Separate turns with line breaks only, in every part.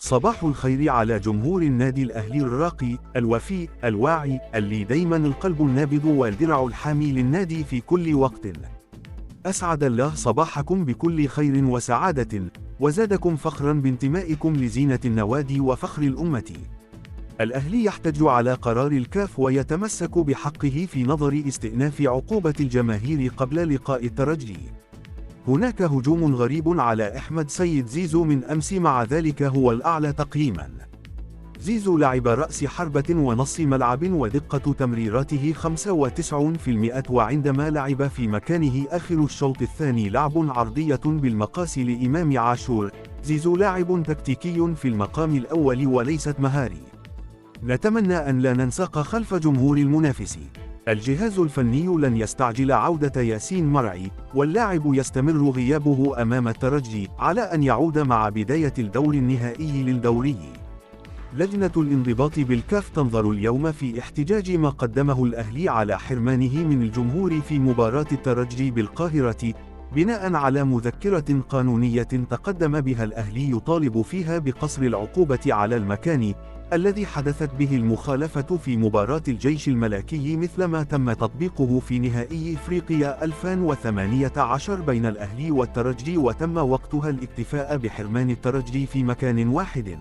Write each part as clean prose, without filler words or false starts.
صباح الخير على جمهور النادي الأهلي الراقي، الوفي، الواعي، اللي دايما القلب النابض والدرع الحامي للنادي في كل وقت. أسعد الله صباحكم بكل خير وسعادة، وزادكم فخرا بانتمائكم لزينة النوادي وفخر الأمة. الأهلي يحتج على قرار الكاف ويتمسك بحقه في نظر استئناف عقوبة الجماهير قبل لقاء الترجي. هناك هجوم غريب على أحمد سيد زيزو من أمس، مع ذلك هو الأعلى تقييما. زيزو لعب رأس حربة ونص ملعب ودقة تمريراته 95%، وعندما لعب في مكانه آخر الشوط الثاني لعب عرضية بالمقاس لإمام عاشور. زيزو لاعب تكتيكي في المقام الأول وليست مهاري. نتمنى أن لا ننساق خلف جمهور المنافس. الجهاز الفني لن يستعجل عودة ياسين مرعي، واللاعب يستمر غيابه أمام الترجي على أن يعود مع بداية الدور النهائي للدوري. لجنة الانضباط بالكاف تنظر اليوم في احتجاج ما قدمه الأهلي على حرمانه من الجمهور في مباراة الترجي بالقاهرة، بناء على مذكرة قانونية تقدم بها الأهلي يطالب فيها بقصر العقوبة على المكان الذي حدثت به المخالفة في مباراة الجيش الملكي، مثلما تم تطبيقه في نهائي إفريقيا 2018 بين الأهلي والترجي، وتم وقتها الاكتفاء بحرمان الترجي في مكان واحد.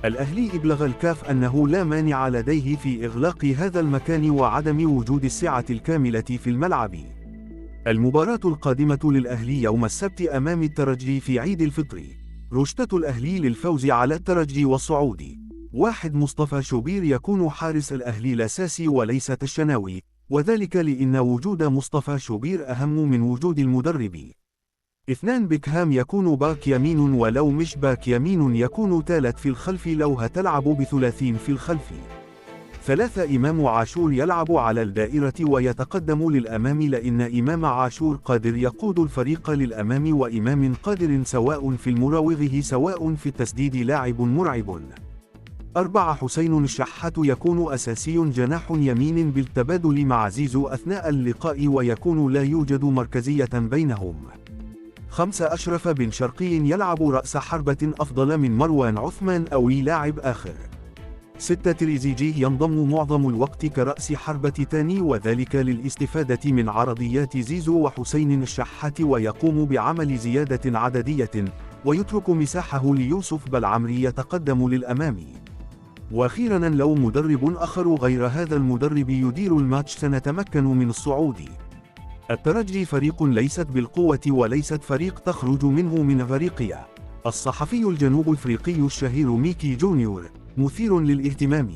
الأهلي أبلغ الكاف أنه لا مانع لديه في إغلاق هذا المكان وعدم وجود السعة الكاملة في الملعب. المباراة القادمة للأهلي يوم السبت أمام الترجي في عيد الفطر. رشدة الأهلي للفوز على الترجي والصعود: 1. مصطفى شوبير يكون حارس الأهلي الأساسي وليس الشناوي، وذلك لأن وجود مصطفى شوبير أهم من وجود المدرب. 2. بيكهام يكون باك يمين، ولو مش باك يمين يكون ثالث في الخلف لو هتلعب بثلاثين في الخلف. 3. إمام عاشور يلعب على الدائرة ويتقدم للأمام، لأن إمام عاشور قادر يقود الفريق للأمام، وإمام قادر سواء في المراوغه سواء في التسديد، لاعب مرعب. 4. حسين الشحات يكون أساسي جناح يمين بالتبادل مع زيزو أثناء اللقاء، ويكون لا يوجد مركزية بينهم. 5. أشرف بن شرقي يلعب رأس حربة أفضل من مروان عثمان أو لاعب آخر. 6. تريزيجيه ينضم معظم الوقت كرأس حربة تاني، وذلك للاستفادة من عرضيات زيزو وحسين الشحات، ويقوم بعمل زيادة عددية ويترك مساحه ليوسف بالعمري يتقدم للأمام. وأخيرا، لو مدرب آخر غير هذا المدرب يدير الماتش سنتمكن من الصعود. الترجي فريق ليست بالقوة وليست فريق تخرج منه من أفريقيا. الصحفي الجنوب أفريقي الشهير ميكي جونيور مثير للاهتمام: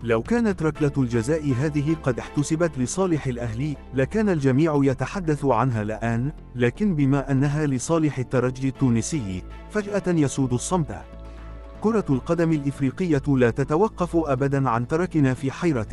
لو كانت ركلة الجزاء هذه قد احتسبت لصالح الأهلي لكان الجميع يتحدث عنها الآن، لكن بما أنها لصالح الترجي التونسي فجأة يسود الصمت. كرة القدم الإفريقية لا تتوقف أبدا عن تركنا في حيرة.